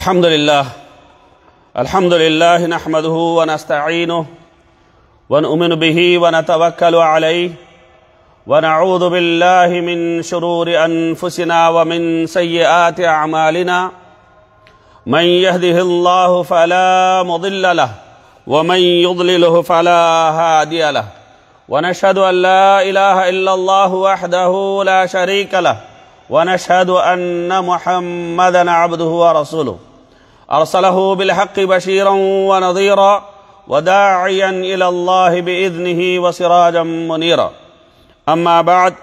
الحمد لله نحمده ونستعينه ونؤمن به ونتوكل عليه ونعوذ بالله من شرور أنفسنا ومن سيئات أعمالنا من يهده الله فلا مضل له ومن يضلله فلا هادي له ونشهد أن لا إله إلا الله وحده لا شريك له ونشهد أن محمدًا عبده ورسوله أرسله بالحق بشيرا ونظيرا وداعيا إلى الله بإذنه وسراجا منيرا أما بعد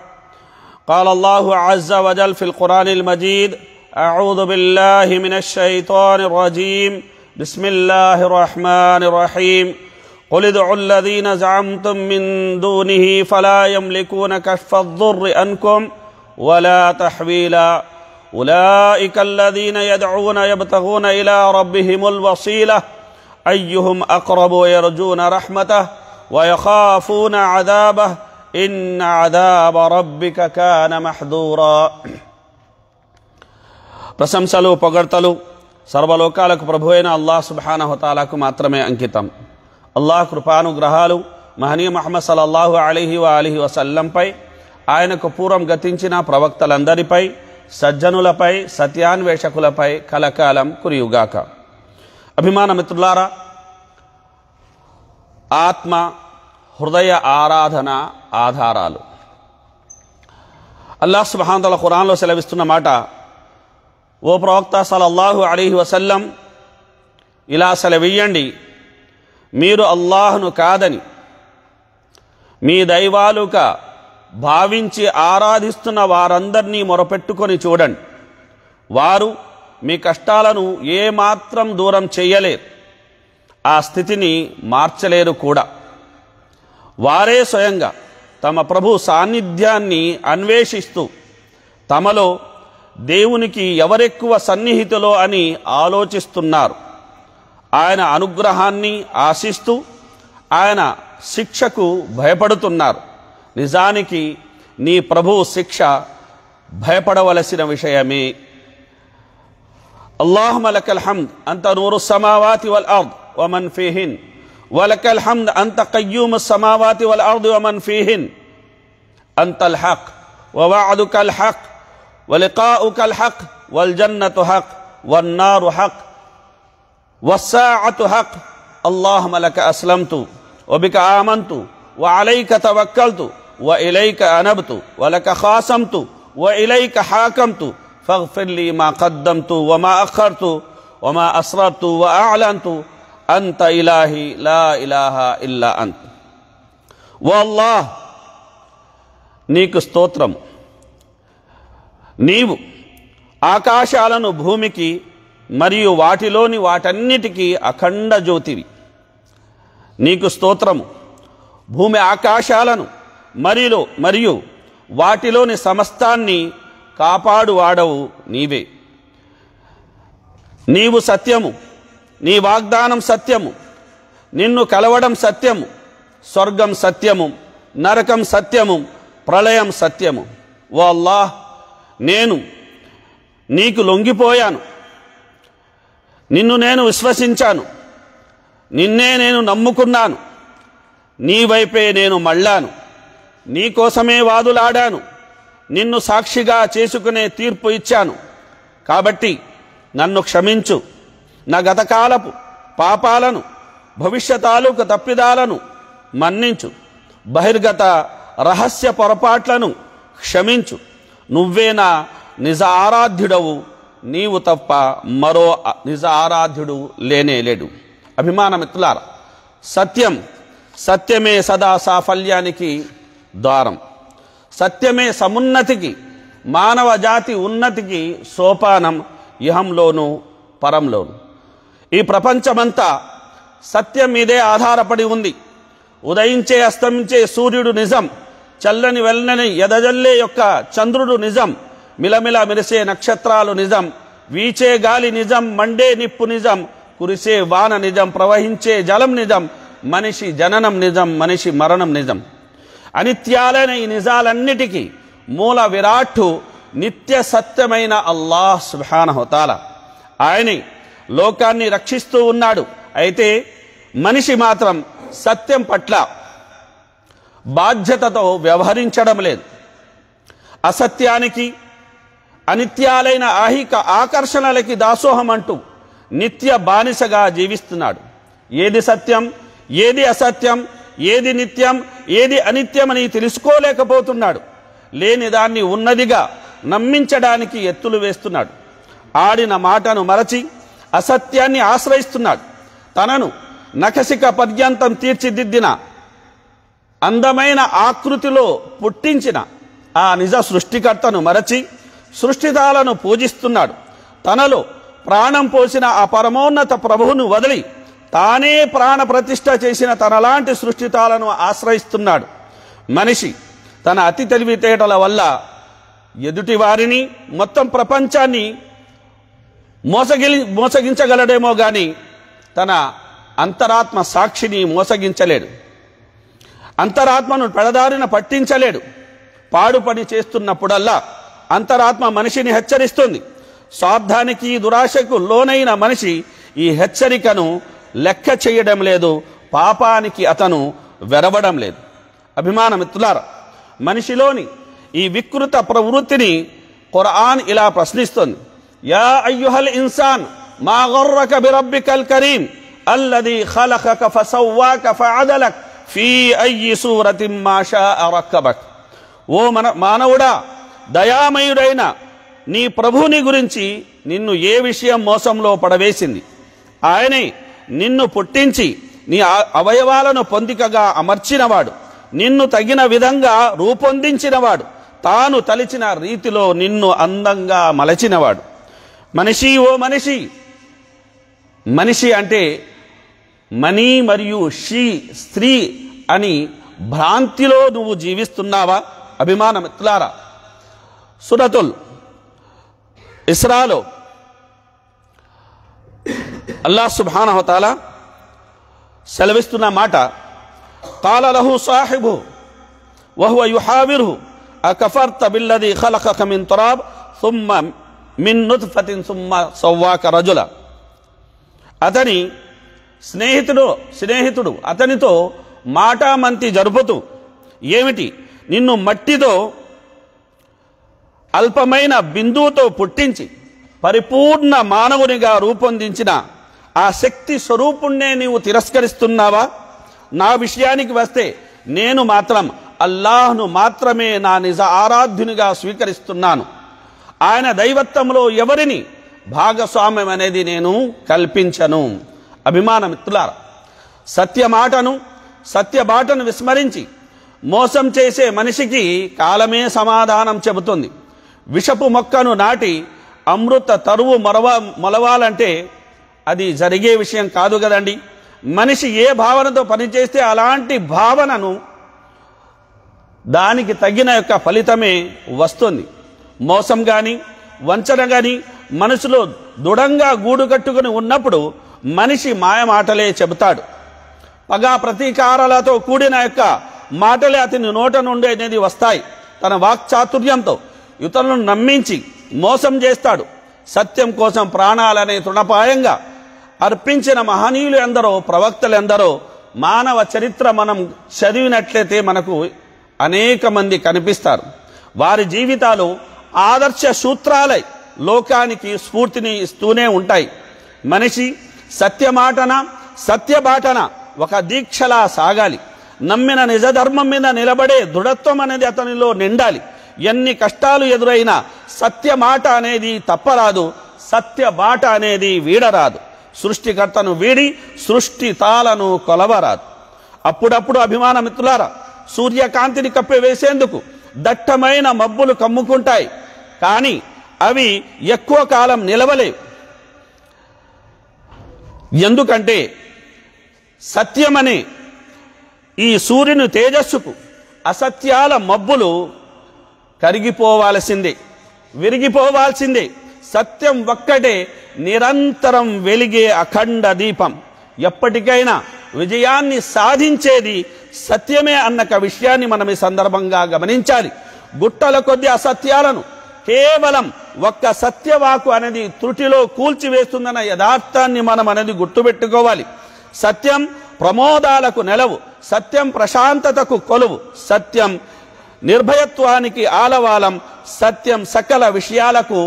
قال الله عز وجل في القرآن المجيد أعوذ بالله من الشيطان الرجيم بسم الله الرحمن الرحيم قل ادعوا الذين زعمتم من دونه فلا يملكون كشف الضر عنكم ولا تحويلا أولئك الذين يدعون يبتغون إلى ربهم الوسيلة أيهم أقرب ويرجون رحمته ويخافون عذابه إن عذاب ربك كان محذورا. ప్రశంసలు పొగడ్తలు సర్వలోకాలకు ప్రభువైన అల్లాహ్ సుబ్హానహు తఆలాకు మాత్రమే అంకితం. అల్లాహ్ కృపానుగ్రహాలు మహనీయ ముహమ్మద్ సల్లల్లాహు అలైహి వసల్లంపై, ఆయనకు పూర్వం గతించిన ప్రవక్తలందరిపై, సజ్జనులపై, సత్యాన్వేషకులపై కలకాలం కురియుగాక. అభిమాన మిత్రులారా, ఆత్మ హృదయ ఆరాధన ఆధారాలు. అల్లాహ్ సుబ్హానహు తఆలా ఖురాన్లో సెలవిస్తున్న మాట, ఓ ప్రవక్త సల్లల్లాహు అలైహి వసల్లం, ఇలా సెలవియ్యండి, మీరు అల్లాహ్ను కాదని మీ దైవాలుగా భావించి ఆరాధిస్తున్న వారందరినీ మొరపెట్టుకొని చూడండి. వారు మీ కష్టాలను ఏమాత్రం దూరం చేయలేరు, ఆ స్థితిని మార్చలేరు కూడా. వారే స్వయంగా తమ ప్రభు సాన్నిధ్యాన్ని అన్వేషిస్తూ తమలో దేవునికి ఎవరెక్కువ సన్నిహితులో అని ఆలోచిస్తున్నారు. ఆయన అనుగ్రహాన్ని ఆశిస్తూ ఆయన శిక్షకు భయపడుతున్నారు. నిజానికి నీ ప్రభు శిక్ష భయపడవలసిన విషయమే. అల్లాహుమ్మ లకల్ హమ్ద్ అంత నూరు సమావాతి వల్ అర్ద్ వమన్ ఫీహిన్ వలకల్ హమ్ద్ అంత ఖయ్యూము సమావాతి వల్ అర్ద్ వమన్ ఫీహిన్ అంతల్ హక్ వవఅదుకల్ హక్ వలికాఉకల్ హక్ వల్ జన్నతు హక్ వన్నారు హక్ వస్సాఅతు హక్. అల్లాహుమ్మ లక అస్లమ్తు వబిక ఆమంతు వఅలైక తవక్కల్తు وإليك أنبت ولك خاصمت وإليك حاكمت فاغفر لي ما قدمت وما أخرت وما أسررت وأعلنت أنت إلهي لا إله إلا أنت. والله నీకు స్తోత్రం, నీవు ఆకాశాలను భూమికి మరియు వాటిలోని వాటన్నిటికీ అఖండ జ్యోతివి. నీకు స్తోత్రము, భూమి ఆకాశాలను మరియు వాటిలోని సమస్తాన్ని కాపాడువాడవు నీవే. నీవు సత్యము, నీ వాగ్దానం సత్యము, నిన్ను కలవడం సత్యము, స్వర్గం సత్యము, నరకం సత్యము, ప్రళయం సత్యము. ఓ అల్లాహ్, నేను నీకు లొంగిపోయాను, నిన్ను నేను విశ్వసించాను, నిన్నే నేను నమ్ముకున్నాను, నీ వైపే నేను మళ్ళాను, నీ కోసమే వాదులాడాను, నిన్ను సాక్షిగా చేసుకునే తీర్పు ఇచ్చాను. కాబట్టి నన్ను క్షమించు, నా గతకాలపు పాపాలను, భవిష్యతాలూకు తప్పిదాలను మన్నించు, బహిర్గత రహస్య పొరపాట్లను క్షమించు. నువ్వే నా నిజ ఆరాధ్యుడవు, నీవు తప్ప మరో నిజ ఆరాధ్యుడు లేనేలేడు. అభిమాన మిత్రులారా, సత్యమే సదా సాఫల్యానికి ద్వారం. సత్యమే సమున్నతికి, మానవ జాతి ఉన్నతికి సోపానం, ఇహంలోను పరంలోను. ఈ ప్రపంచమంతా సత్యం మీదే ఆధారపడి ఉంది. ఉదయించే అస్తమించే సూర్యుడు నిజం, చల్లని వెల్లని ఎదజల్లే యొక్క చంద్రుడు నిజం, మిలమిల మెరిసే నక్షత్రాలు నిజం, వీచే గాలి నిజం, మండే నిప్పు నిజం, కురిసే వాన నిజం, ప్రవహించే జలం నిజం, మనిషి జననం నిజం, మనిషి మరణం నిజం. అనిత్యాలైన ఈ నిజాలన్నిటికీ మూల విరాట్టు నిత్య సత్యమైన అల్లాహ్ సుబ్హానహు తఆలా. ఆయనే లోకాన్ని రక్షిస్తూ ఉన్నాడు. అయితే మనిషి మాత్రం సత్యం పట్ల బాధ్యతతో వ్యవహరించడం లేదు. అసత్యానికి, అనిత్యాలైన ఐహిక ఆకర్షణలకి దాసోహం అంటూ నిత్య బానిసగా జీవిస్తున్నాడు. ఏది సత్యం, ఏది అసత్యం, ఏది నిత్యం, ఏది అనిత్యమని తెలుసుకోలేకపోతున్నాడు. లేని దాన్ని ఉన్నదిగా నమ్మించడానికి ఎత్తులు వేస్తున్నాడు. ఆడిన మాటను మరచి అసత్యాన్ని ఆశ్రయిస్తున్నాడు. తనను నఖశిఖ పర్యంతం తీర్చిదిద్దిన, అందమైన ఆకృతిలో పుట్టించిన ఆ నిజ సృష్టికర్తను మరచి సృష్టితాలను పూజిస్తున్నాడు. తనలో ప్రాణం పోసిన ఆ పరమోన్నత ప్రభువును వదిలి తానే ప్రాణ ప్రతిష్ఠ చేసిన తనలాంటి సృష్టితాలను ఆశ్రయిస్తున్నాడు. మనిషి తన అతి తెలివితేటల వల్ల ఎదుటి వారిని, మొత్తం ప్రపంచాన్ని మోసగించగలడేమో గాని తన అంతరాత్మ సాక్షిని మోసగించలేడు. అంతరాత్మను పెడదారిన పట్టించలేడు. పాడు పని చేస్తున్నప్పుడల్లా అంతరాత్మ మనిషిని హెచ్చరిస్తుంది. స్వార్థానికి, దురాశకు లోనైన మనిషి ఈ హెచ్చరికను లెక్క చేయడం లేదు. పాపానికి అతను వెరవడం లేదు. అభిమాన మిత్రులారా, మనిషిలోని ఈ వికృత ప్రవృత్తిని ఖురాన్ ఇలా ప్రశ్నిస్తుంది. యా అయ్యుహల్ ఇన్సాన్ మా గర్రక బిరబ్బికల్ కరీం అల్లదీ ఖలఖక ఫసవ్వాక ఫఅదలక్ ఫీ అయ్యి సూరతిన్ మా షాఅ రక్కబక్. ఓ మానవుడా, దయామయుడైన నీ ప్రభుని గురించి నిన్ను ఏ విషయం మోసంలో పడవేసింది? ఆయనే నిన్ను పుట్టించి నీ అవయవాలను పొందికగా అమర్చినవాడు, నిన్ను తగిన విధంగా రూపొందించినవాడు, తాను తలిచిన రీతిలో నిన్ను అందంగా మలచినవాడు. మనిషి, ఓ మనిషి, మనిషి అంటే మనీ మరియు షీ, స్త్రీ అని భ్రాంతిలో నువ్వు జీవిస్తున్నావా? అభిమాన మిత్రులారా, సూరతుల్ ఇస్రాలో అల్లాహ్ సుబ్హానహు వ తఆలా సెలవిస్తున్న మాట, قال له صاحبه وهو يحاوره أكفرت بالذي خلقك من تراب ثم من نطفة ثم سواك رجلا. అతని స్నేహితుడు అతనితో మాటామంతి జరుపుతూ, ఏమిటి, నిన్ను మట్టితో అల్పమైన బిందువుతో పుట్టించి పరిపూర్ణ మానవునిగా రూపొందించిన ఆ శక్తి స్వరూపుణ్ణే నీవు తిరస్కరిస్తున్నావా? నా విషయానికి వస్తే నేను మాత్రం అల్లాహ్ను మాత్రమే నా నిజ ఆరాధ్యునిగా స్వీకరిస్తున్నాను. ఆయన దైవత్వంలో ఎవరిని భాగస్వామ్యం అనేది నేను కల్పించను. అభిమాన మిత్రులారా, సత్యమాటను, సత్యబాటను విస్మరించి మోసం చేసే మనిషికి కాలమే సమాధానం చెబుతుంది. విషపు మొక్కను నాటి అమృత తరువు మొలవాలంటే అది జరిగే విషయం కాదు కదండి. మనిషి ఏ భావనతో పనిచేస్తే అలాంటి భావనను, దానికి తగిన యొక్క ఫలితమే వస్తుంది. మోసం కానీ, వంచన కానీ మనసులో దృఢంగా గూడు కట్టుకుని ఉన్నప్పుడు మనిషి మాయమాటలే చెబుతాడు. పగా ప్రతీకారాలతో కూడిన యొక్క మాటలే అతని నోట నుండి అనేది వస్తాయి. తన వాక్చాతుర్యంతో ఇతరులను నమ్మించి మోసం చేస్తాడు. సత్యం కోసం ప్రాణాలనే తృణపాయంగా అర్పించిన మహనీయులు ఎందరో, ప్రవక్తలు ఎందరో మానవ చరిత్ర మనం చదివినట్లయితే మనకు అనేక మంది కనిపిస్తారు. వారి జీవితాలు ఆదర్శ సూత్రాలై లోకానికి స్ఫూర్తిని ఇస్తూనే ఉంటాయి. మనిషి సత్యమాటన, సత్యబాటన ఒక దీక్షలా సాగాలి. నమ్మిన నిజధర్మం మీద నిలబడే దృఢత్వం అనేది అతనిలో నిండాలి. ఎన్ని కష్టాలు ఎదురైనా సత్యమాట అనేది తప్పరాదు, సత్యబాట అనేది వీడరాదు. సృష్టికర్తను వీడి సృష్టి తాళను కొలవరాదు. అప్పుడప్పుడు అభిమాన మిత్రులారా, సూర్యకాంతిని కప్పివేసేందుకు దట్టమైన మబ్బులు కమ్ముకుంటాయి, కానీ అవి ఎక్కువ కాలం నిలవలేవు. ఎందుకంటే సత్యమనే ఈ సూర్యుని తేజస్సుకు అసత్యాల మబ్బులు కరిగిపోవాల్సిందే, విరిగిపోవాల్సిందే. సత్యం ఒక్కటే నిరంతరం వెలిగే అఖండ దీపం. ఎప్పటికైనా విజయాన్ని సాధించేది సత్యమే అన్న విషయాన్ని మనం ఈ సందర్భంగా గమనించాలి. గుట్టల కొద్ది అసత్యాలను కేవలం ఒక్క సత్యవాకు అనేది త్రుటిలో కూల్చివేస్తుందన్న యథార్థాన్ని మనం అనేది గుర్తుపెట్టుకోవాలి. సత్యం ప్రమోదాలకు నెలవు, సత్యం ప్రశాంతతకు కొలువు, సత్యం నిర్భయత్వానికి ఆలవాలం, సత్యం సకల విషయాలకు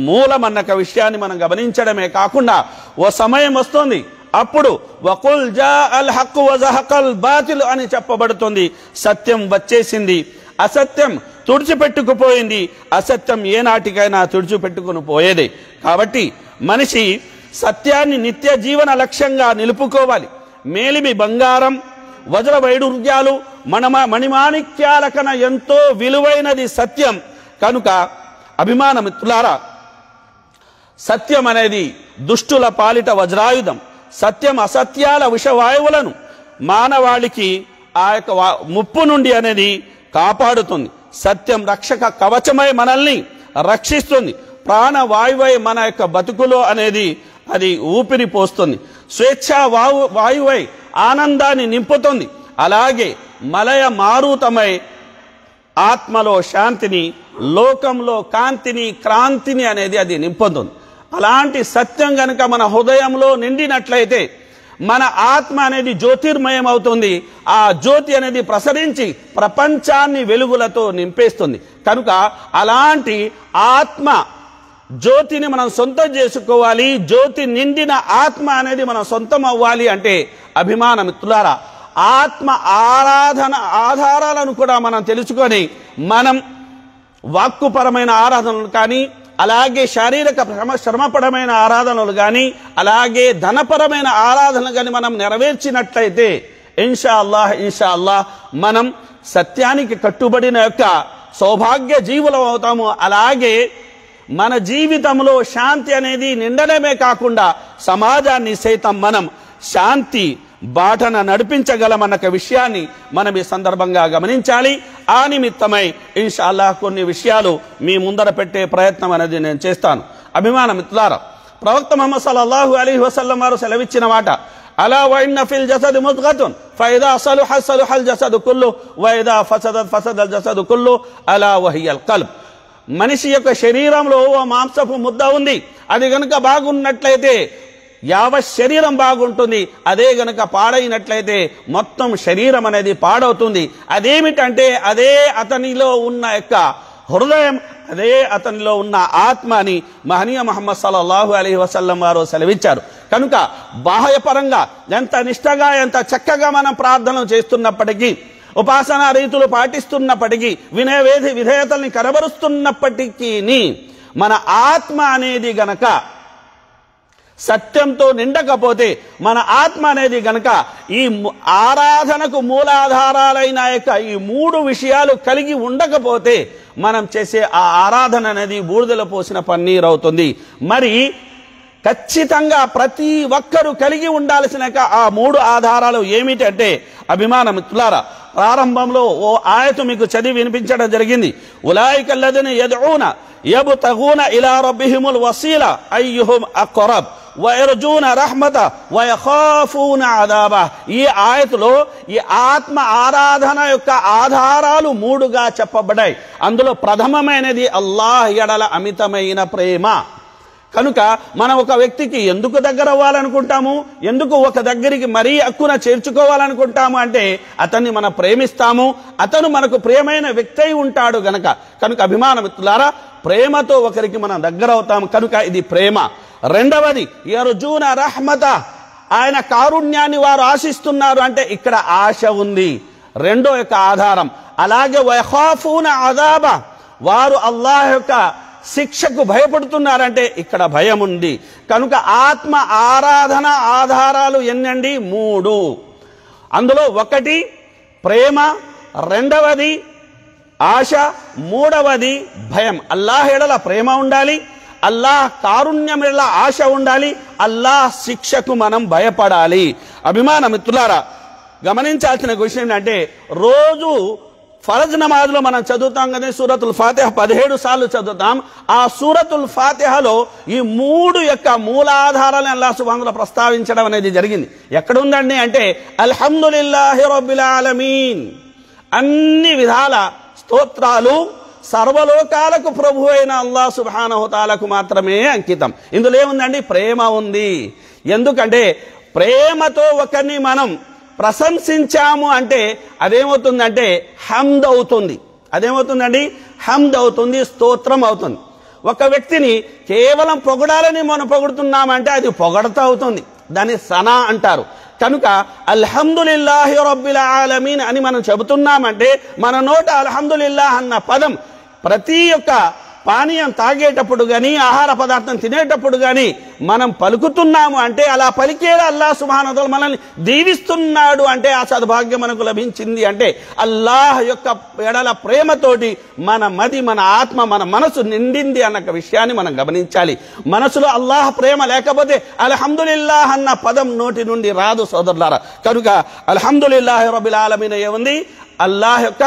మూలమన్న విషయాన్ని మనం గమనించడమే కాకుండా ఓ సమయం వస్తుంది, అప్పుడు వకుల్ జా అల్ హక్ వజహకల్ బాతిల్ అని చెప్పబడుతుంది. సత్యం వచ్చేసింది, అసత్యం తుడిచిపెట్టుకుపోయింది. అసత్యం ఏనాటికైనా తుడిచిపెట్టుకుని పోయేదే. కాబట్టి మనిషి సత్యాన్ని నిత్య జీవన లక్ష్యంగా నిలుపుకోవాలి. మేలిమి బంగారం, వజ్ర వైడూర్యాలు, మణిమాణిక్యాల కన్నా ఎంతో విలువైనది సత్యం. కనుక అభిమాన మిత్రులారా, సత్యం అనేది దుష్టుల పాలిట వజ్రాయుధం. సత్యం అసత్యాల విషవాయువులను మానవాళికి ఆ యొక్క ముప్పు నుండి అనేది కాపాడుతుంది. సత్యం రక్షక కవచమై మనల్ని రక్షిస్తుంది. ప్రాణవాయువై మన యొక్క బతుకులో అనేది అది ఊపిరి పోస్తుంది. స్వేచ్ఛా వాయువై ఆనందాన్ని నింపుతుంది. అలాగే మలయ మారుతమై ఆత్మలో శాంతిని, లోకంలో కాంతిని, క్రాంతిని అనేది అది నింపుతుంది. అలాంటి సత్యం గనుక మన హృదయంలో నిండినట్లయితే మన ఆత్మ అనేది జ్యోతిర్మయం అవుతుంది. ఆ జ్యోతి అనేది ప్రసరించి ప్రపంచాన్ని వెలుగులతో నింపేస్తుంది. కనుక అలాంటి ఆత్మ జ్యోతిని మనం సొంతం చేసుకోవాలి. జ్యోతి నిండిన ఆత్మ అనేది మనం సొంతం అవ్వాలి అంటే అభిమాన మిత్రులారా, ఆత్మ ఆరాధన ఆధారాలను కూడా మనం తెలుసుకొని మనం వాక్కుపరమైన ఆరాధనలు కానీ, అలాగే శారీరక శ్రమపరమైన ఆరాధనలు కానీ, అలాగే ధనపరమైన ఆరాధనలు కానీ మనం నెరవేర్చినట్లయితే ఇన్షా అల్లాహ్ మనం సత్యానికి కట్టుబడిన యొక్క సౌభాగ్య జీవులం అవుతాము. అలాగే మన జీవితంలో శాంతి అనేది నిండడమే కాకుండా సమాజాన్ని సైతం మనం శాంతి బాటన నడిపించగలమన్న విషయాన్ని మనం ఈ సందర్భంగా గమనించాలి. ఆ నిమిత్తమై ఇన్షా అల్లాహ్ కొన్ని విషయాలు మీ ముందర పెట్టే ప్రయత్నం అనేది నేను చేస్తాను. అభిమాన మిత్రులారా, ప్రవక్త ముహమ్మద్ సల్లల్లాహు అలైహి వసల్లం వారు సెలవిచ్చిన మాట, అలా వఇన్న ఫిల్ జసది ముద్గతున్ ఫఇదా సలుహ సలుహల్ జసదు కుల్లు వఇదా ఫసదత్ ఫసదల్ జసదు కుల్లు అలా వహియల్ కల్బ్. మనిషి యొక్క శరీరంలో ఓ మాంసపు ముద్ద ఉంది. అది గనుక బాగున్నట్లయితే యావత్ శరీరం బాగుంటుంది. అదే గనుక పాడైనట్లయితే మొత్తం శరీరం అనేది పాడవుతుంది. అదేమిటంటే అదే అతనిలో ఉన్న యొక్క హృదయం, అదే అతనిలో ఉన్న ఆత్మ అని మహనీయ ముహమ్మద్ సల్లల్లాహు అలైహి వసల్లం వారు సెలవిచ్చారు. కనుక బాహ్యపరంగా ఎంత నిష్టగా, ఎంత చక్కగా మనం ప్రార్థనలు చేస్తున్నప్పటికీ, ఉపాసనా రీతులు పాటిస్తున్నప్పటికీ, విధేయతల్ని కనబరుస్తున్నప్పటికీ మన ఆత్మ అనేది గనక సత్యంతో నిండకపోతే, మన ఆత్మ అనేది గనక ఈ ఆరాధనకు మూలాధారాలైన యొక్క ఈ మూడు విషయాలు కలిగి ఉండకపోతే మనం చేసే ఆ ఆరాధన అనేది బూడిదలో పోసిన పన్నీరు అవుతుంది. మరి ఖచ్చితంగా ప్రతి ఒక్కరూ కలిగి ఉండాల్సిన ఆ మూడు ఆధారాలు ఏమిటంటే అభిమాన మిత్రులారా, ప్రారంభంలో ఓ ఆయతు మీకు చదివి వినిపించడం జరిగింది. ఉలాయికల్లదీన యద్ఊన యబ్తగూన ఇలా రబ్బిహిముల్ వసీల అయ్యుహుం అక్రబ్ వయర్జూన రహ్మత వయఖాఫూన అదాబా. ఈ ఆయతులో ఈ ఆత్మ ఆరాధన యొక్క ఆధారాలు మూడుగా చెప్పబడ్డాయి. అందులో ప్రథమమైనది అల్లాహ్ ఎడల అమితమైన ప్రేమ. కనుక మనం ఒక వ్యక్తికి ఎందుకు దగ్గర అవ్వాలనుకుంటాము, ఎందుకు ఒక దగ్గరికి మరీ అక్కున చేర్చుకోవాలనుకుంటాము అంటే అతన్ని మనం ప్రేమిస్తాము, అతను మనకు ప్రియమైన వ్యక్తి అయి ఉంటాడు గనక. కనుక అభిమాన మిత్రులారా, ప్రేమతో ఒకరికి మనం దగ్గర అవుతాము. కనుక ఇది ప్రేమ. రెండవది యర్జూన రహ్మత, ఆయన కారుణ్యాన్ని వారు ఆశిస్తున్నారు అంటే ఇక్కడ ఆశ ఉంది, రెండో యొక్క ఆధారం. అలాగే వయఖాఫూన అదాబ, వారు అల్లాహ్ యొక్క శిక్షకు భయపడుతున్నారంటే ఇక్కడ భయం ఉంది. కనుక ఆత్మ ఆరాధన ఆధారాలు ఎన్నండి? మూడు. అందులో ఒకటి ప్రేమ, రెండవది ఆశ, మూడవది భయం. అల్లాహ్ ఎడల ప్రేమ ఉండాలి, అల్లాహ్ కారుణ్యం ఎడల ఆశ ఉండాలి, అల్లాహ్ శిక్షకు మనం భయపడాలి. అభిమాన మిత్రులారా, గమనించాల్సిన విషయం ఏంటంటే రోజు ఫరజ్ నమాజ్లో మనం చదువుతాం కదా, సూరతుల్ ఫాతిహ 17 సార్లు చదువుతాం. ఆ సూరతుల్ ఫాతిహలో ఈ మూడు యొక్క మూలాధారాలను అల్లాహ్ సుబ్హానహు వ తఆలా ప్రస్తావించడం అనేది జరిగింది. ఎక్కడుందండి అంటే అల్హమ్దులిల్లాహి రబ్బిల్ ఆలమీన్, అన్ని విధాల స్తోత్రాలు సర్వలోకాలకు ప్రభు అయిన అల్లాహ్ సుబ్హానహు తాలాకు మాత్రమే అంకితం. ఇందులో ఏముందండి? ప్రేమ ఉంది. ఎందుకంటే ప్రేమతో ఒకరిని మనం ప్రశంసించాము అంటే అదేమవుతుందంటే హమ్ద్ అవుతుంది. అదేమవుతుందండి? హమ్ద్ అవుతుంది, స్తోత్రం అవుతుంది. ఒక వ్యక్తిని కేవలం పొగడాలని మనం పొగుడుతున్నామంటే అది పొగడత అవుతుంది, దాన్ని సనా అంటారు. కనుక అల్హమ్దులిల్లాహి రబ్బిల్ ఆలమీన్ అని మనం చెబుతున్నామంటే మన నోట అల్హమ్దులిల్లాహ్ అన్న పదం ప్రతి ఒక్క పానీయం తాగేటప్పుడు కానీ ఆహార పదార్థం తినేటప్పుడు కానీ మనం పలుకుతున్నాము అంటే అలా పలికేలా అల్లాహ్ సుబ్హానహు వ తఆలా మనల్ని దీవిస్తున్నాడు అంటే ఆ సద్భాగ్యం మనకు లభించింది అంటే అల్లాహ్ యొక్క ఎడల ప్రేమతోటి మన మది, మన ఆత్మ, మన మనసు నిండింది అన్న విషయాన్ని మనం గమనించాలి. మనసులో అల్లాహ్ ప్రేమ లేకపోతే అల్హమ్దులిల్లాహ్ అన్న పదం నోటి నుండి రాదు సోదరులారా. కనుక అల్హమ్దులిల్లాహి రబ్బిల్ ఆలమీన్ ఏముంది? అల్లాహ్ యొక్క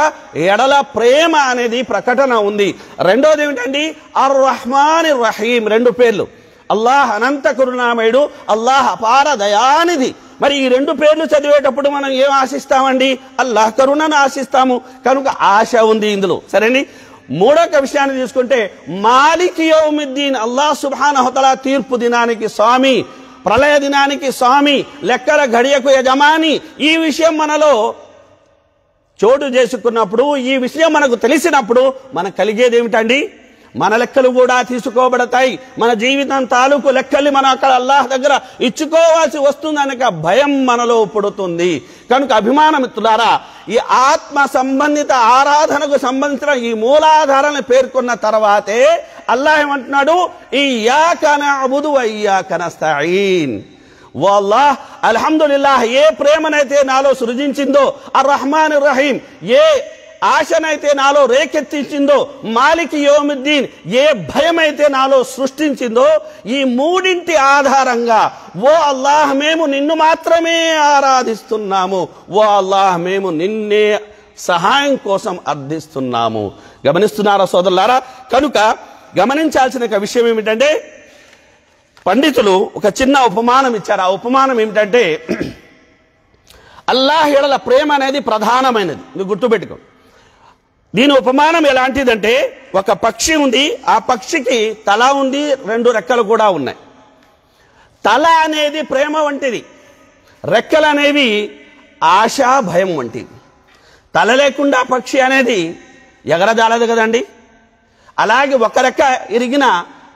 ఎడల ప్రేమ అనేది ప్రకటన ఉంది. రెండోది ఏమిటండి? అర్ రహ్మాన్ రహీం, రెండు పేర్లు. అల్లాహ్ అనంత కరుణామయుడు, అల్లాహ్ అపార దయానిధి. మరి ఈ రెండు పేర్లు చదివేటప్పుడు మనం ఏం ఆశిస్తామండి? అల్లాహ్ కరుణను ఆశిస్తాము. కనుక ఆశ ఉంది ఇందులో. సరేండి. మూడొక విషయాన్ని తీసుకుంటే మాలిక్ యౌమిద్దీన్, అల్లాహ్ సుబ్హానహు వ తఆలా తీర్పు దినానికి స్వామి, ప్రళయ దినానికి స్వామి, లెక్కల ఘడియకు యజమాని. ఈ విషయం మనలో చోటు చేసుకున్నప్పుడు, ఈ విషయం మనకు తెలిసినప్పుడు మనకు కలిగేది ఏమిటండి? మన లెక్కలు కూడా తీసుకోబడతాయి. మన జీవితం తాలూకు లెక్కల్ని మనం అక్కడ అల్లాహ్ దగ్గర ఇచ్చుకోవాల్సి వస్తుందనక భయం మనలో పుడుతుంది. కనుక అభిమానమిత్రులారా, ఈ ఆత్మ సంబంధిత ఆరాధనకు సంబంధించిన ఈ మూలాధారాలను పేర్కొన్న తర్వాతే అల్లాహ్ ఏమంటున్నాడు? ఇయ్యాక నఅబుదు వ ఇయ్యాక నస్తഈన్. వల్లాహ్ అల్హమ్దులిల్లాహ్ ఏ ప్రేమనైతే నాలో సృజించిందో, అర్ రహ్మాన్ రహీం ఏ ఆశనైతే నాలో రేకెత్తించిందో, మాలిక్ యౌమిద్దీన్ ఏ భయమైతే నాలో సృష్టించిందో, ఈ మూడింటి ఆధారంగా ఓ అల్లాహ్ మేము నిన్ను మాత్రమే ఆరాధిస్తున్నాము, ఓ అల్లాహ్ మేము నిన్నే సహాయం కోసం అర్థిస్తున్నాము. గమనిస్తున్నారా సోదరులారా? కనుక గమనించాల్సిన ఒక విషయం ఏమిటంటే పండితులు ఒక చిన్న ఉపమానం ఇచ్చారు. ఆ ఉపమానం ఏమిటంటే అల్లాహ్ ఎడల ప్రేమ అనేది ప్రధానమైనది. మీరు గుర్తుపెట్టుకో. దీని ఉపమానం ఎలాంటిదంటే ఒక పక్షి ఉంది, ఆ పక్షికి తల ఉంది, రెండు రెక్కలు కూడా ఉన్నాయి. తల అనేది ప్రేమ వంటిది, రెక్కలు అనేవి ఆశ భయం వంటివి. తల లేకుండా పక్షి అనేది ఎగరజాలదు కదండి. అలాగే ఒక రెక్క ఇరిగిన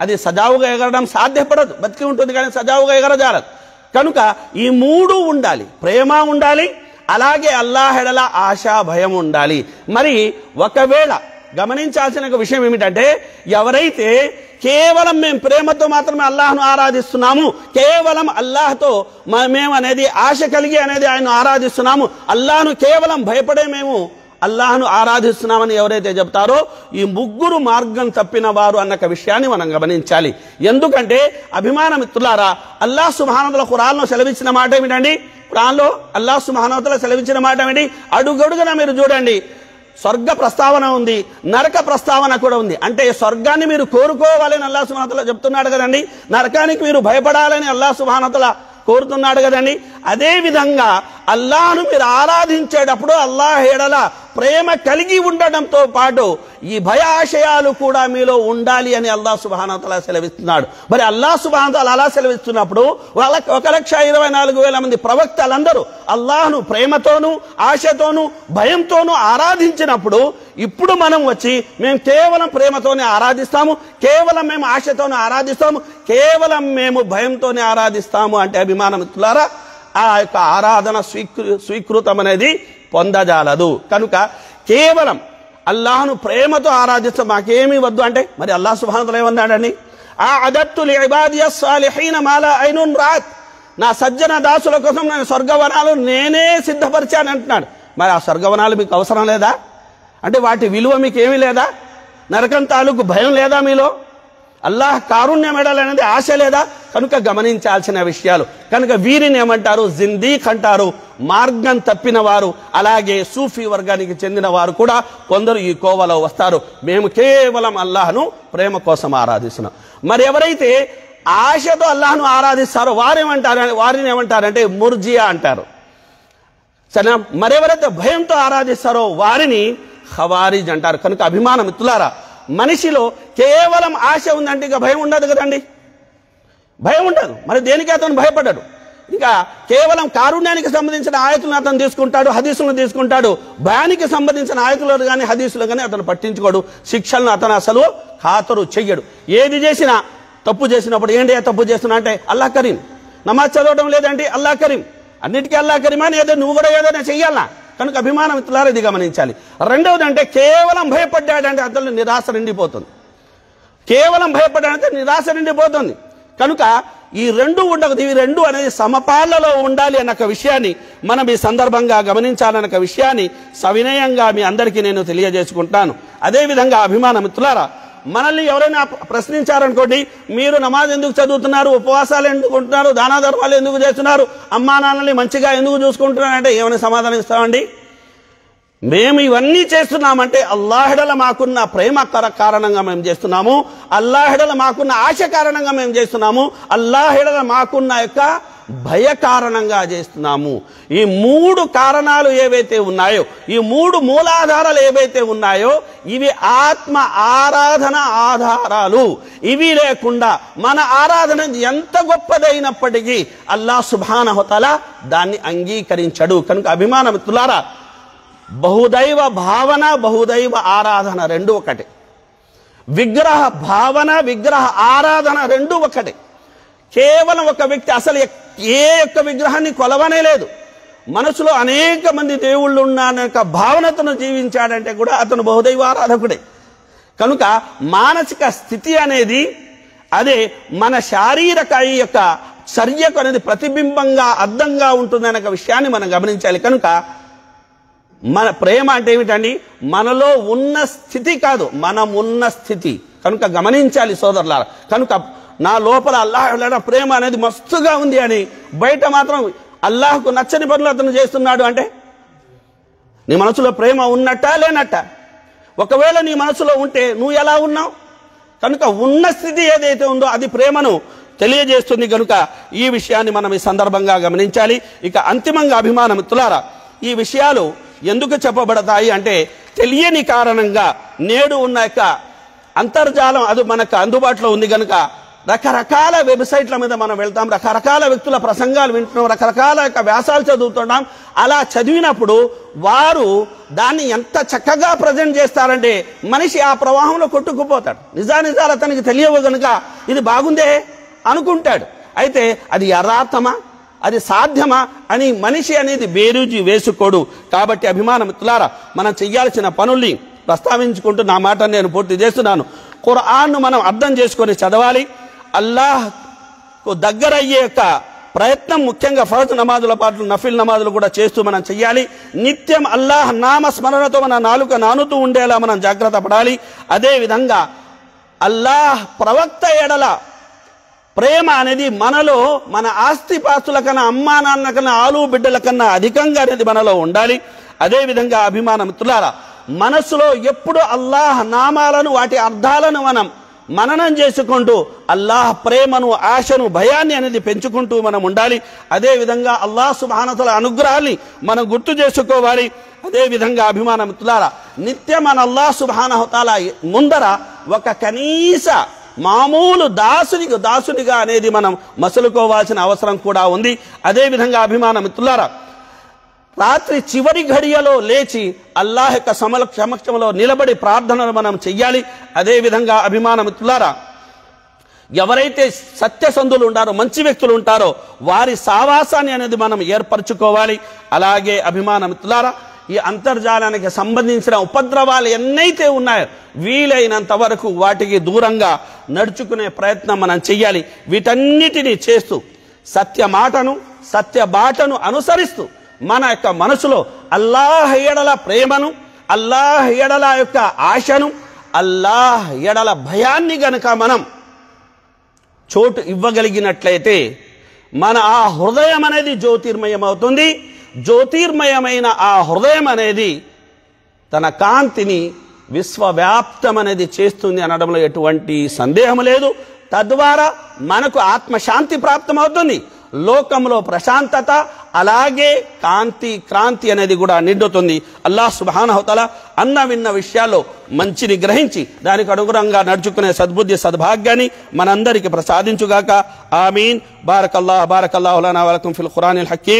అది సజావుగా ఎగరడం సాధ్యపడదు, బతికి ఉంటుంది కానీ సజావుగా ఎగరజాలదు. కనుక ఈ మూడు ఉండాలి, ప్రేమ ఉండాలి, అలాగే అల్లాహ్ ఎడల ఆశా భయం ఉండాలి. మరి ఒకవేళ గమనించాల్సిన ఒక విషయం ఏమిటంటే ఎవరైతే కేవలం మేము ప్రేమతో మాత్రమే అల్లాహ్ను ఆరాధిస్తున్నాము, కేవలం అల్లాహ్తో మేము అనేది ఆశ కలిగి అనేది ఆయన ఆరాధిస్తున్నాము, అల్లాహ్ను కేవలం భయపడే మేము అల్లాహ్ను ఆరాధిస్తున్నామని ఎవరైతే చెప్తారో ఈ ముగ్గురు మార్గం తప్పిన వారు అన్న విషయాన్ని మనం గమనించాలి. ఎందుకంటే అభిమానమిత్రులారా, అల్లాహ్ సుబ్హానహు వ తఆలా ఖురాన్లో సెలవించిన మాట ఏమిటండి? ఖురాన్లో అల్లాహ్ సుబ్హానహు వ తఆలా సెలవించిన మాట ఏమిటి? అడుగడుగున మీరు చూడండి, స్వర్గ ప్రస్తావన ఉంది, నరక ప్రస్తావన కూడా ఉంది. అంటే స్వర్గాన్ని మీరు కోరుకోవాలని అల్లాహ్ సుబ్హానహు వ తఆలా చెప్తున్నాడు కదండి, నరకానికి మీరు భయపడాలని అల్లాహ్ సుబ్హానహు వ తఆలా కోరుతున్నాడు కదండి. అదే విధంగా అల్లాహ్ను మీరు ఆరాధించేటప్పుడు అల్లాహ్ ఎడల ప్రేమ కలిగి ఉండడంతో పాటు ఈ భయ ఆశయాలు కూడా మీలో ఉండాలి అని అల్లాహ్ సుబ్హానహు వ తఆలా సెలవిస్తున్నాడు. మరి అల్లాహ్ సుబ్హానహు వ తఆలా అలా సెలవిస్తున్నప్పుడు 1,24,000 మంది ప్రవక్తలందరూ అల్లాహ్ను ప్రేమతోనూ ఆశతోనూ భయంతోనూ ఆరాధించినప్పుడు ఇప్పుడు మనం వచ్చి మేము కేవలం ప్రేమతోనే ఆరాధిస్తాము, కేవలం మేము ఆశతోనే ఆరాధిస్తాము, కేవలం మేము భయంతోనే ఆరాధిస్తాము అంటే అభిమానమిత్రులారా ఆ యొక్క ఆరాధన స్వీకృతం అనేది పొందజాలదు. కనుక కేవలం అల్లాహ్ను ప్రేమతో ఆరాధిస్తాం, మాకేమీ వద్దు అంటే మరి అల్లాహ్ సుబ్హానహు వ తఆలా ఏమన్నాడని? అఅదత్తు లిఇబాదియస్ సాలిహీన మా లా ఐనున్ రాత్, నా సజ్జన దాసుల కోసం నేను స్వర్గవనాలు నేనే సిద్ధపరిచాను అంటున్నాడు. మరి ఆ స్వర్గవనాలు మీకు అవసరం లేదా? అంటే వాటి విలువ మీకు ఏమీ లేదా? నరకం తాలూకు భయం లేదా మీలో? అల్లాహ్ కారుణ్యం ఎడలనేది ఆశ లేదా? కనుక గమనించాల్సిన విషయాలు. కనుక వీరిని ఏమంటారు? జిందీక్ అంటారు, మార్గం తప్పిన వారు. అలాగే సూఫీ వర్గానికి చెందిన వారు కూడా కొందరు ఈ కోవలో వస్తారు. మేము కేవలం అల్లాహ్ను ప్రేమ కోసం ఆరాధిస్తున్నాం. మరి ఎవరైతే ఆశతో అల్లాహ్ను ఆరాధిస్తారో వారిని ఏమంటారంటే ముర్జియా అంటారు. సరే, మరెవరైతే భయంతో ఆరాధిస్తారో వారిని ఖవారిజ్ అంటారు. కనుక అభిమాన మిత్రులారా, మనిషిలో కేవలం ఆశ ఉందంటే ఇక భయం ఉండదు కదండి, భయం ఉండదు. మరి దేనికి అతను భయపడ్డాడు? ఇంకా కేవలం కారుణ్యానికి సంబంధించిన ఆయతులను అతను తీసుకుంటాడు, హదీసులను తీసుకుంటాడు. భయానికి సంబంధించిన ఆయతులు కానీ హదీసులు కానీ అతను పట్టించుకోడు. శిక్షలను అతను అసలు ఖాతరు చెయ్యడు. ఏది చేసినా తప్పు చేసినప్పుడు ఏంటి తప్పు చేస్తున్నా అంటే అల్లా కరీం, నమాజ్ చదవడం లేదంటే అల్లా కరీం, అన్నిటికీ అల్లా కరీం అని ఏదో నువ్వు కూడా ఏదైనా చెయ్యాలా. కనుక అభిమానం మిత్రులారా ఇది గమనించాలి. రెండవది అంటే కేవలం భయపడ్డాడంటే అతను నిరాశ నిండిపోతుంది. కేవలం భయపడ్డాడంటే నిరాశ నిండిపోతుంది. కనుక ఈ రెండు ఉండదు, ఇవి రెండు అనేది సమపాలలో ఉండాలి అన్న విషయాన్ని మనం ఈ సందర్భంగా గమనించాలన్న విషయాన్ని సవినయంగా మీ అందరికీ నేను తెలియజేసుకుంటాను. అదేవిధంగా అభిమాన మిత్రులారా, మనల్ని ఎవరైనా ప్రశ్నించారనుకోండి, మీరు నమాజ్ ఎందుకు చదువుతున్నారు, ఉపవాసాలు ఎందుకు ఉంటున్నారు, దాన ధర్మాలు ఎందుకు చేస్తున్నారు, అమ్మా నాన్నల్ని మంచిగా ఎందుకు చూసుకుంటున్నారు అంటే ఏమైనా సమాధానం ఇస్తామండి? మేము ఇవన్నీ చేస్తున్నామంటే అల్లాహెడల మాకున్న ప్రేమ కారణంగా మేము చేస్తున్నాము, అల్లాహెడల మాకున్న ఆశ కారణంగా మేము చేస్తున్నాము, అల్లాహెడల మాకున్న యొక్క భయ కారణంగా చేస్తున్నాము. ఈ మూడు కారణాలు ఏవైతే ఉన్నాయో, ఈ మూడు మూలాధారాలు ఏవైతే ఉన్నాయో ఇవి ఆత్మ ఆరాధన ఆధారాలు. ఇవి లేకుండా మన ఆరాధన ఎంత గొప్పదైనప్పటికీ అల్లాహ్ సుబ్హానహు తఆలా దాన్ని అంగీకరించడు. కనుక అభిమాన మిత్రులారా, బహుదైవ భావన బహుదైవ ఆరాధన రెండు ఒకటే. విగ్రహ భావన విగ్రహ ఆరాధన రెండు ఒకటే. కేవలం ఒక వ్యక్తి అసలు ఏ యొక్క విగ్రహాన్ని కొలవనే లేదు, మనసులో అనేక మంది దేవుళ్ళు ఉన్న భావనతను జీవించాడంటే కూడా అతను బహుదైవ ఆరాధకుడే. కనుక మానసిక స్థితి అనేది అదే మన శారీరక ఈ యొక్క చర్యకు అనేది ప్రతిబింబంగా అద్దంగా ఉంటుందనే విషయాన్ని మనం గమనించాలి. కనుక మన ప్రేమ అంటే ఏమిటండి? మనలో ఉన్న స్థితి కాదు, మనం ఉన్న స్థితి. కనుక గమనించాలి సోదరులారా. కనుక నా లోపల అల్లాహ్ ప్రేమ అనేది మస్తుగా ఉంది అని బయట మాత్రం అల్లాహ్కు నచ్చని పనులు అతను చేస్తున్నాడు అంటే నీ మనసులో ప్రేమ ఉన్నట్టా లేనట్టా? ఒకవేళ నీ మనసులో ఉంటే నువ్వు ఎలా ఉన్నావు? కనుక ఉన్న స్థితి ఏదైతే ఉందో అది ప్రేమను తెలియజేస్తుంది. కనుక ఈ విషయాన్ని మనం ఈ సందర్భంగా గమనించాలి. ఇక అంతిమంగా అభిమాన మిత్రులారా, ఈ విషయాలు ఎందుకు చెప్పబడతాయి అంటే తెలియని కారణంగా నేడు ఉన్న యొక్క అంతర్జాలం అది మనకు అందుబాటులో ఉంది. కనుక రకరకాల వెబ్సైట్ల మీద మనం వెళ్తాం, రకరకాల వ్యక్తుల ప్రసంగాలు వింటున్నాం, రకరకాల యొక్క వ్యాసాలు చదువుతున్నాం. అలా చదివినప్పుడు వారు దాన్ని ఎంత చక్కగా ప్రజెంట్ చేస్తారంటే మనిషి ఆ ప్రవాహంలో కొట్టుకుపోతాడు. నిజాలు అతనికి తెలియవు కనుక ఇది బాగుందే అనుకుంటాడు. అయితే అది యథార్థమా, అది సాధ్యమా అని మనిషి అనేది బేరుజు వేసుకోడు. కాబట్టి అభిమాన మిత్రులారా, మనం చెయ్యాల్సిన పనుల్ని ప్రస్తావించుకుంటూ నా మాట నేను పూర్తి చేస్తున్నాను. ఖురాన్ను మనం అర్థం చేసుకొని చదవాలి. అల్లాహ్కు దగ్గరయ్యే యొక్క ప్రయత్నం ముఖ్యంగా ఫర్జ్ నమాజుల పాటు నఫిల్ నమాజులు కూడా చేస్తూ మనం చెయ్యాలి. నిత్యం అల్లాహ్ నామ స్మరణతో మన నాలుక నానుతూ ఉండేలా మనం జాగ్రత్త పడాలి. అదేవిధంగా అల్లాహ్ ప్రవక్త ఎడల ప్రేమ అనేది మనలో మన ఆస్తిపాస్తుల కన్నా, అమ్మా నాన్న కన్నా, ఆలు బిడ్డల కన్నా అధికంగా అనేది మనలో ఉండాలి. అదేవిధంగా అభిమాన మిత్రులారా, మనసులో ఎప్పుడు అల్లాహ్ నామాలను వాటి అర్థాలను మనం మననం చేసుకుంటూ అల్లాహ్ ప్రేమను, ఆశను, భయాన్ని అనేది పెంచుకుంటూ మనం ఉండాలి. అదేవిధంగా అల్లాహ్ సుబ్హానహు తఆలా అనుగ్రహాన్ని మనం గుర్తు చేసుకోవాలి. అదేవిధంగా అభిమాన మిత్రులారా, నిత్యం మన అల్లాహ్ సుబ్హానహు తఆలా ముందర ఒక కనీస మామూలు దాసునిగా అనేది మనం మసలుకోవాల్సిన అవసరం కూడా ఉంది. అదేవిధంగా అభిమాన మిత్రులారా, రాత్రి చివరి ఘడియలో లేచి అల్లాహ్ యొక్క సమక్షంలో నిలబడి ప్రార్థనలు మనం చెయ్యాలి. అదేవిధంగా అభిమాన మిత్రులారా, ఎవరైతే సత్యసంధులు ఉంటారో, మంచి వ్యక్తులు ఉంటారో వారి సావాసాన్ని అనేది మనం ఏర్పరచుకోవాలి. అలాగే అభిమాన మిత్రులారా, ఈ అంతర్జాలానికి సంబంధించిన ఉపద్రవాలు ఎన్నైతే ఉన్నాయో వీలైనంత వరకు వాటికి దూరంగా నడుచుకునే ప్రయత్నం మనం చెయ్యాలి. వీటన్నిటినీ చేస్తూ సత్య మాటను, సత్య బాటను అనుసరిస్తూ మన యొక్క మనసులో అల్లాహ్ ఎడల ప్రేమను, అల్లాహ్ ఎడల యొక్క ఆశను, అల్లాహ్ ఎడల భయాన్ని గనుక మనం చోటు ఇవ్వగలిగినట్లయితే మన ఆ హృదయం అనేది జ్యోతిర్మయం అవుతుంది. జ్యోతిర్మయమైన ఆ హృదయం అనేది తన కాంతిని విశ్వవ్యాప్తం అనేది చేస్తుంది అనడంలో ఎటువంటి సందేహం లేదు. తద్వారా మనకు ఆత్మశాంతి ప్రాప్తమవుతుంది, లోకంలో ప్రశాంతత, అలాగే క్రాంతి అనేది కూడా నిండుతుంది. అల్లాహ్ సుబ్హానహు తఆలా అన్న విన్న విషయాల్లో మంచిని గ్రహించి దానికి అనుగుణంగా నడుచుకునే సద్బుద్ధి సద్భాగ్యాన్ని మనందరికీ ప్రసాదించుగాక. ఆమీన్. బారకల్లాహు లనా వ లకుం ఫిల్ ఖురానిల్ హకీమ్.